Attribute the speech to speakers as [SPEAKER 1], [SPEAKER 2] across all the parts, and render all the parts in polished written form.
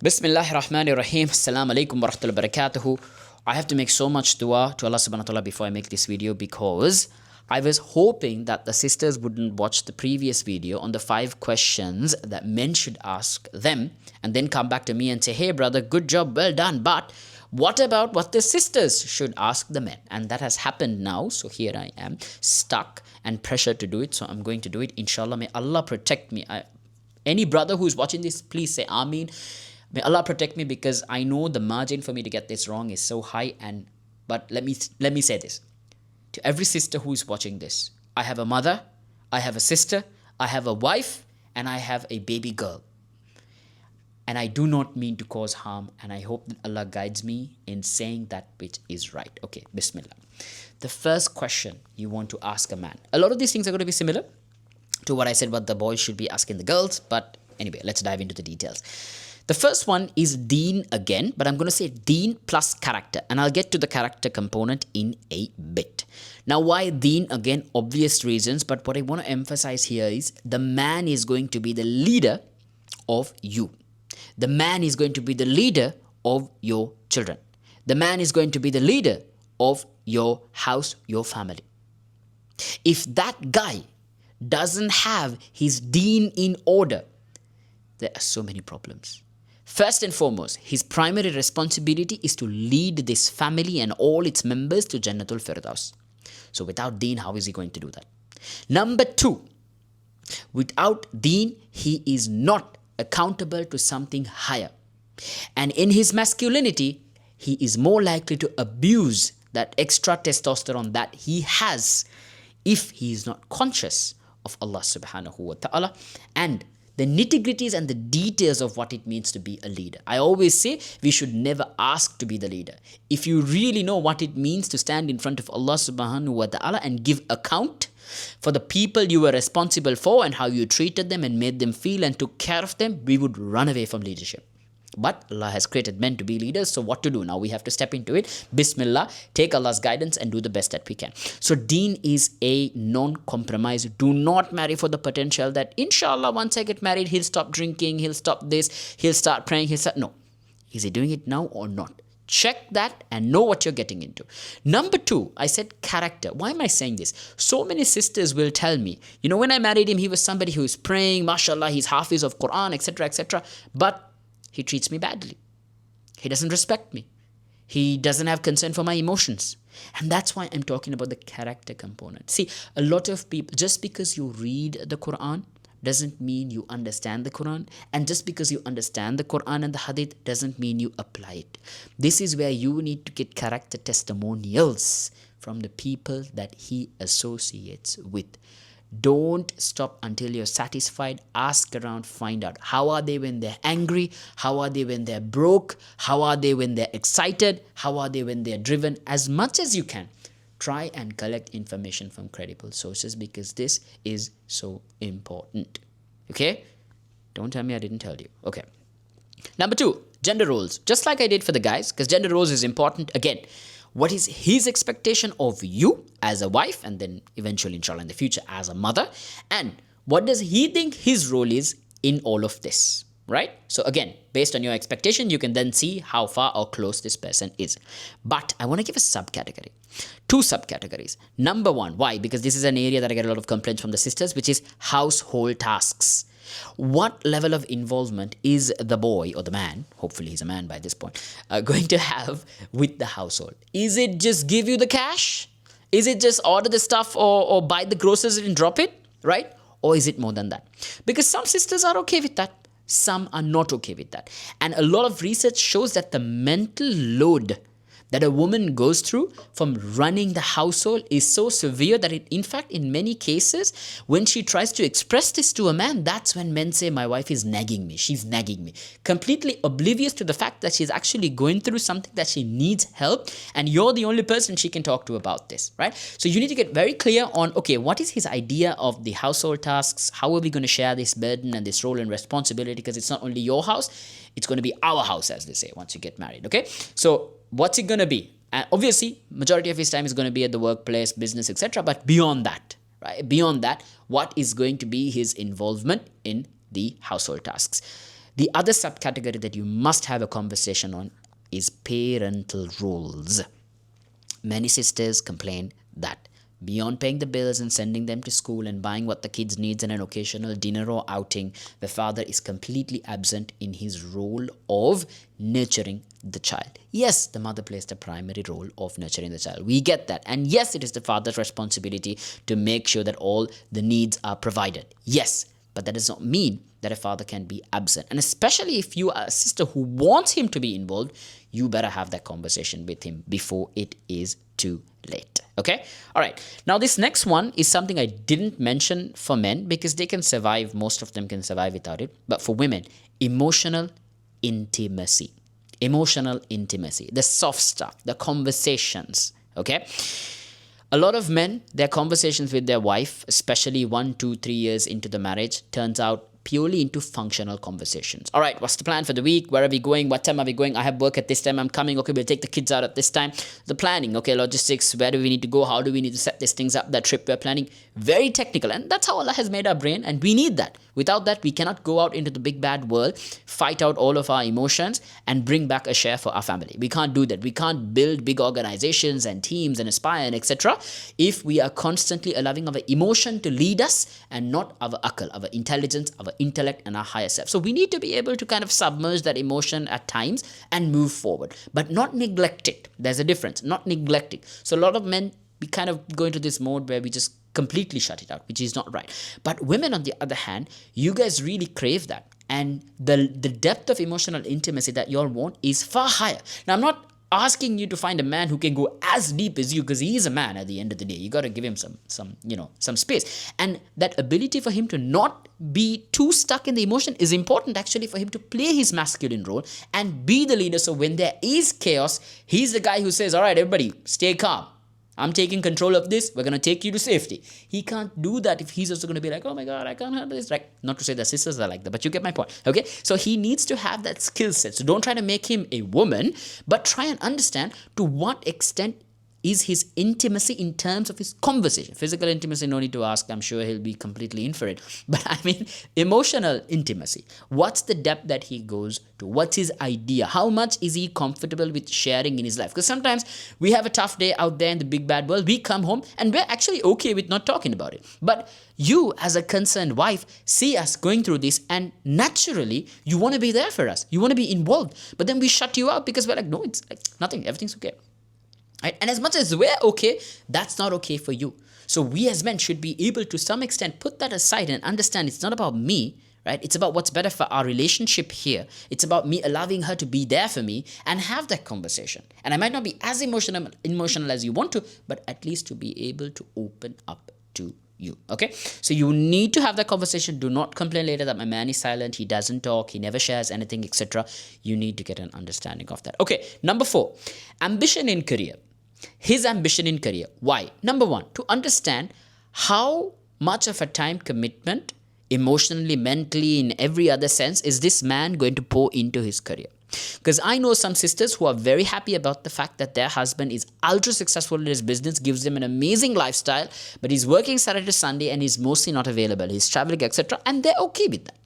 [SPEAKER 1] Bismillahir Rahmanir Rahim. Assalamu alaikum wa rahmatullahi wa barakatuhu. I have to make so much dua to Allah subhanahu wa ta'ala before I make this video because I was hoping that the sisters wouldn't watch the previous video on the 5 questions that men should ask them and then come back to me and say, hey brother, good job, well done, but what about what the sisters should ask the men? And that has happened now, so here I am stuck and pressured to do it, so I'm going to do it. Inshallah, may Allah protect me. Any brother who's watching this, please say Ameen. May Allah protect me because I know the margin for me to get this wrong is so high. But let me say this. To every sister who is watching this, I have a mother, I have a sister, I have a wife, and I have a baby girl. And I do not mean to cause harm, and I hope that Allah guides me in saying that which is right. Okay, Bismillah. The first question you want to ask a man. A lot of these things are going to be similar to what I said what the boys should be asking the girls, but anyway, let's dive into the details. The first one is deen again, but I'm going to say deen plus character, and I'll get to the character component in a bit. Now, why deen again? Obvious reasons, but what I want to emphasize here is the man is going to be the leader of you. The man is going to be the leader of your children. The man is going to be the leader of your house, your family. If that guy doesn't have his deen in order, there are so many problems. First and foremost, his primary responsibility is to lead this family and all its members to Jannatul Firdaus. So without deen, how is he going to do that? Number 2, without deen, he is not accountable to something higher. And in his masculinity, he is more likely to abuse that extra testosterone that he has if he is not conscious of Allah subhanahu wa ta'ala and the nitty-gritties and the details of what it means to be a leader. I always say we should never ask to be the leader. If you really know what it means to stand in front of Allah subhanahu wa ta'ala and give account for the people you were responsible for and how you treated them and made them feel and took care of them, we would run away from leadership. But Allah has created men to be leaders, so what to do? Now we have to step into it. Bismillah, take Allah's guidance and do the best that we can. So deen is a non-compromise. Do not marry for the potential that inshallah once I get married, he'll stop drinking, he'll stop this, he'll start praying, No. Is he doing it now or not? Check that and know what you're getting into. Number 2, I said character. Why am I saying this? So many sisters will tell me, when I married him, he was somebody who is praying, mashallah, he's hafiz of Quran, etc., but he treats me badly. He doesn't respect me. He doesn't have concern for my emotions. And that's why I'm talking about the character component. See, a lot of people, just because you read the Quran doesn't mean you understand the Quran. And just because you understand the Quran and the Hadith doesn't mean you apply it. This is where you need to get character testimonials from the people that he associates with. Don't stop until you're satisfied. Ask around, find out. How are they when they're angry? How are they when they're broke? How are they when they're excited? How are they when they're driven? As much as you can, try and collect information from credible sources because this is so important. Okay? Don't tell me I didn't tell you. Okay. Number 2, gender roles. Just like I did for the guys, because gender roles is important. Again, what is his expectation of you as a wife and then eventually, inshallah, in the future as a mother? And what does he think his role is in all of this, right? So again, based on your expectation, you can then see how far or close this person is. But I want to give a subcategory. 2 subcategories. Number 1, why? Because this is an area that I get a lot of complaints from the sisters, which is household tasks. What level of involvement is the boy or the man, hopefully he's a man by this point, going to have with the household? Is it just give you the cash? Is it just order the stuff or buy the groceries and drop it, right? Or is it more than that? Because some sisters are okay with that. Some are not okay with that. And a lot of research shows that the mental load that a woman goes through from running the household is so severe that in fact, in many cases, when she tries to express this to a man, that's when men say, my wife is nagging me, she's nagging me. Completely oblivious to the fact that she's actually going through something that she needs help, and you're the only person she can talk to about this, right? So you need to get very clear on, okay, what is his idea of the household tasks? How are we going to share this burden and this role and responsibility? Because it's not only your house, it's going to be our house, as they say, once you get married, okay? So what's it going to be? Obviously, majority of his time is going to be at the workplace, business, etc. But beyond that, right? Beyond that, what is going to be his involvement in the household tasks? The other subcategory that you must have a conversation on is parental roles. Many sisters complain that beyond paying the bills and sending them to school and buying what the kids needs and an occasional dinner or outing, the father is completely absent in his role of nurturing the child. Yes, the mother plays the primary role of nurturing the child. We get that. And yes, it is the father's responsibility to make sure that all the needs are provided. Yes, but that does not mean that a father can be absent. And especially if you are a sister who wants him to be involved, you better have that conversation with him before it is too late. Okay? All right. Now, this next one is something I didn't mention for men because they can survive. Most of them can survive without it. But for women, emotional intimacy. Emotional intimacy. The soft stuff, the conversations. Okay? A lot of men, their conversations with their wife, especially 1, 2, 3 years into the marriage, turns out purely into functional conversations. All right, what's the plan for the week? Where are we going? What time are we going? I have work at this time. I'm coming. Okay, we'll take the kids out at this time. The planning, okay, logistics. Where do we need to go? How do we need to set these things up? That trip we're planning. Very technical. And that's how Allah has made our brain. And we need that. Without that, we cannot go out into the big bad world, fight out all of our emotions, and bring back a share for our family. We can't do that. We can't build big organizations and teams and aspire and etc. if we are constantly allowing our emotion to lead us and not our akal, our intelligence, our intellect, and our higher self. So we need to be able to kind of submerge that emotion at times and move forward, but not neglect it. There's a difference, not neglecting. So a lot of men, we kind of go into this mode where we just completely shut it out, which is not right. But women, on the other hand, you guys really crave that. And the depth of emotional intimacy that you all want is far higher. Now, I'm not asking you to find a man who can go as deep as you, because he is a man at the end of the day. You got to give him some space. And that ability for him to not be too stuck in the emotion is important actually for him to play his masculine role and be the leader. So when there is chaos, he's the guy who says, all right, everybody, stay calm. I'm taking control of this. We're going to take you to safety. He can't do that if he's also going to be like, oh my God, I can't handle this. Like, not to say that sisters are like that, but you get my point. Okay. So he needs to have that skill set. So don't try to make him a woman, but try and understand to what extent is his intimacy in terms of his conversation. Physical intimacy, no need to ask. I'm sure he'll be completely in for it. But I mean, emotional intimacy. What's the depth that he goes to? What's his idea? How much is he comfortable with sharing in his life? Because sometimes we have a tough day out there in the big bad world. We come home and we're actually okay with not talking about it. But you, as a concerned wife, see us going through this and naturally you want to be there for us. You want to be involved. But then we shut you out because we're like, no, it's like nothing. Everything's okay. Right? And as much as we're okay, that's not okay for you. So we as men should be able to some extent put that aside and understand it's not about me, right? It's about what's better for our relationship here. It's about me allowing her to be there for me and have that conversation. And I might not be as emotional as you want to, but at least to be able to open up to you. Okay, so you need to have that conversation. Do not complain later that my man is silent, he doesn't talk, he never shares anything, etc. You need to get an understanding of that. Okay, number 4, ambition in career. His ambition in career. Why? Number 1, to understand how much of a time commitment, emotionally, mentally, in every other sense, is this man going to pour into his career. Because I know some sisters who are very happy about the fact that their husband is ultra successful in his business, gives them an amazing lifestyle, but he's working Saturday to Sunday and he's mostly not available. He's traveling, etc. And they're okay with that.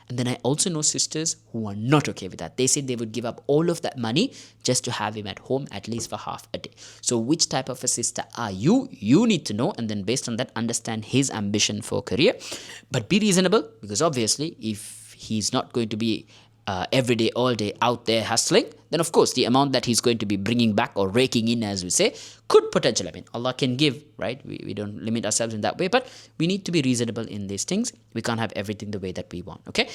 [SPEAKER 1] And then I also know sisters who are not okay with that. They say they would give up all of that money just to have him at home at least for half a day. So which type of a sister are you? You need to know, and then based on that, understand his ambition for career. But be reasonable, because obviously if he's not going to be every day, all day out there hustling, then of course the amount that he's going to be bringing back or raking in, as we say, could potentially, I mean, Allah can give, right? We don't limit ourselves in that way, but we need to be reasonable in these things. We can't have everything the way that we want, okay?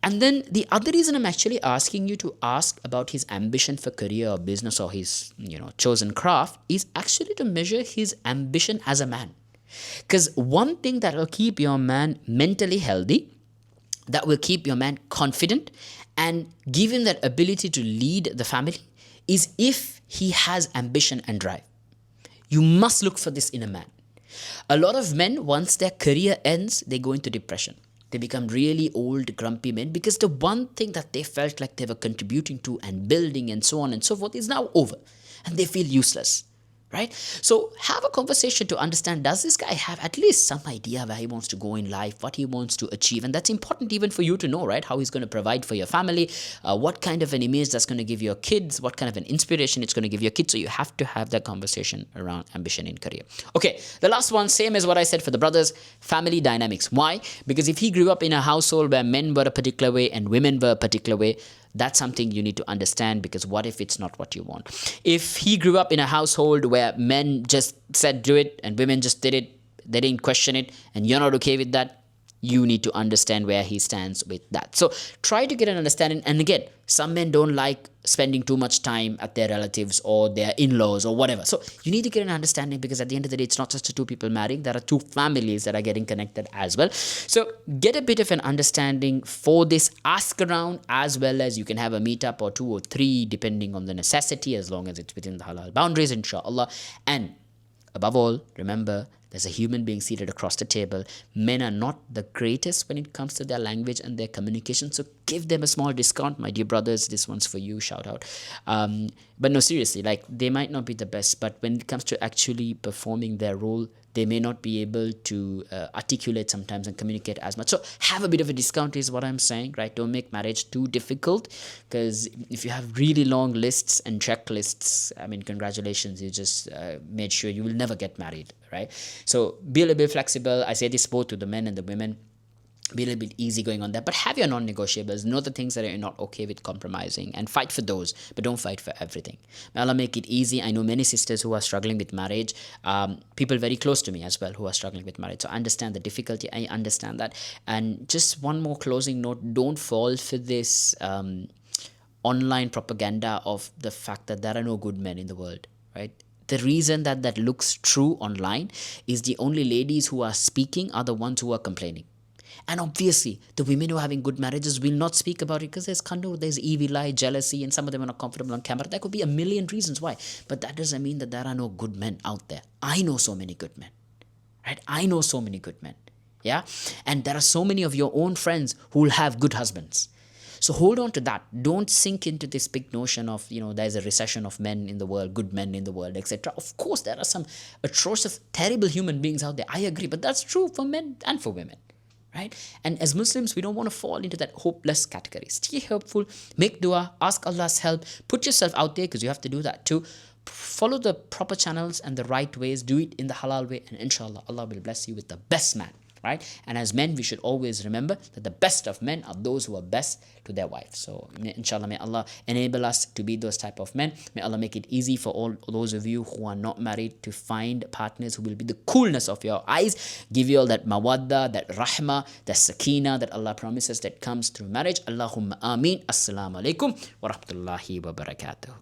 [SPEAKER 1] And then the other reason I'm actually asking you to ask about his ambition for career or business or his, chosen craft is actually to measure his ambition as a man. Because one thing that will keep your man mentally healthy, that will keep your man confident and give him that ability to lead the family, is if he has ambition and drive. You must look for this in a man. A lot of men, once their career ends, they go into depression. They become really old, grumpy men because the one thing that they felt like they were contributing to and building and so on and so forth is now over. And they feel useless. right? So have a conversation to understand, does this guy have at least some idea where he wants to go in life, what he wants to achieve? And that's important even for you to know, right? How he's going to provide for your family, what kind of an image that's going to give your kids, what kind of an inspiration it's going to give your kids. So you have to have that conversation around ambition in career. Okay, the last one, same as what I said for the brothers, family dynamics. Why? Because if he grew up in a household where men were a particular way and women were a particular way, that's something you need to understand, because what if it's not what you want? If he grew up in a household where men just said do it and women just did it, they didn't question it, and you're not okay with that, you need to understand where he stands with that. So try to get an understanding. And again, some men don't like spending too much time at their relatives or their in-laws or whatever. So you need to get an understanding, because at the end of the day, it's not just the two people marrying. There are two families that are getting connected as well. So get a bit of an understanding for this. Ask around, as well as you can have a meetup or 2 or 3 depending on the necessity, as long as it's within the halal boundaries, inshallah. And above all, remember, there's a human being seated across the table. Men are not the greatest when it comes to their language and their communication. So give them a small discount, my dear brothers. This one's for you. Shout out. But no, seriously, like, they might not be the best, but when it comes to actually performing their role, they may not be able to articulate sometimes and communicate as much. So have a bit of a discount is what I'm saying, right? Don't make marriage too difficult, because if you have really long lists and checklists, I mean, congratulations, you just made sure you will never get married, right? So be a little bit flexible. I say this both to the men and the women. Be a little bit easy going on that, but have your non-negotiables. Know the things that you're not okay with compromising, and fight for those, but don't fight for everything. May Allah make it easy. I know many sisters who are struggling with marriage, people very close to me as well who are struggling with marriage. So I understand the difficulty. I understand that. And just one more closing note: don't fall for this online propaganda of the fact that there are no good men in the world, right? The reason that that looks true online is the only ladies who are speaking are the ones who are complaining. And obviously, the women who are having good marriages will not speak about it, because there's kandur, there's evil eye, jealousy, and some of them are not comfortable on camera. There could be a million reasons why. But that doesn't mean that there are no good men out there. I know so many good men, right? I know so many good men, yeah? And there are so many of your own friends who will have good husbands. So hold on to that. Don't sink into this big notion of, there's a recession of men in the world, good men in the world, etc. Of course, there are some atrocious, terrible human beings out there. I agree. But that's true for men and for women. Right? And as Muslims, we don't want to fall into that hopeless category. Stay hopeful, make dua, ask Allah's help, put yourself out there, because you have to do that too. Follow the proper channels and the right ways, do it in the halal way, and inshallah, Allah will bless you with the best man. Right? And as men, we should always remember that the best of men are those who are best to their wives. So inshallah, may Allah enable us to be those type of men. May Allah make it easy for all those of you who are not married to find partners who will be the coolness of your eyes, give you all that mawadda, that rahma, that sakina that Allah promises that comes through marriage. Allahumma ameen. Assalamu alaikum wa rahmatullahi wa barakatuh.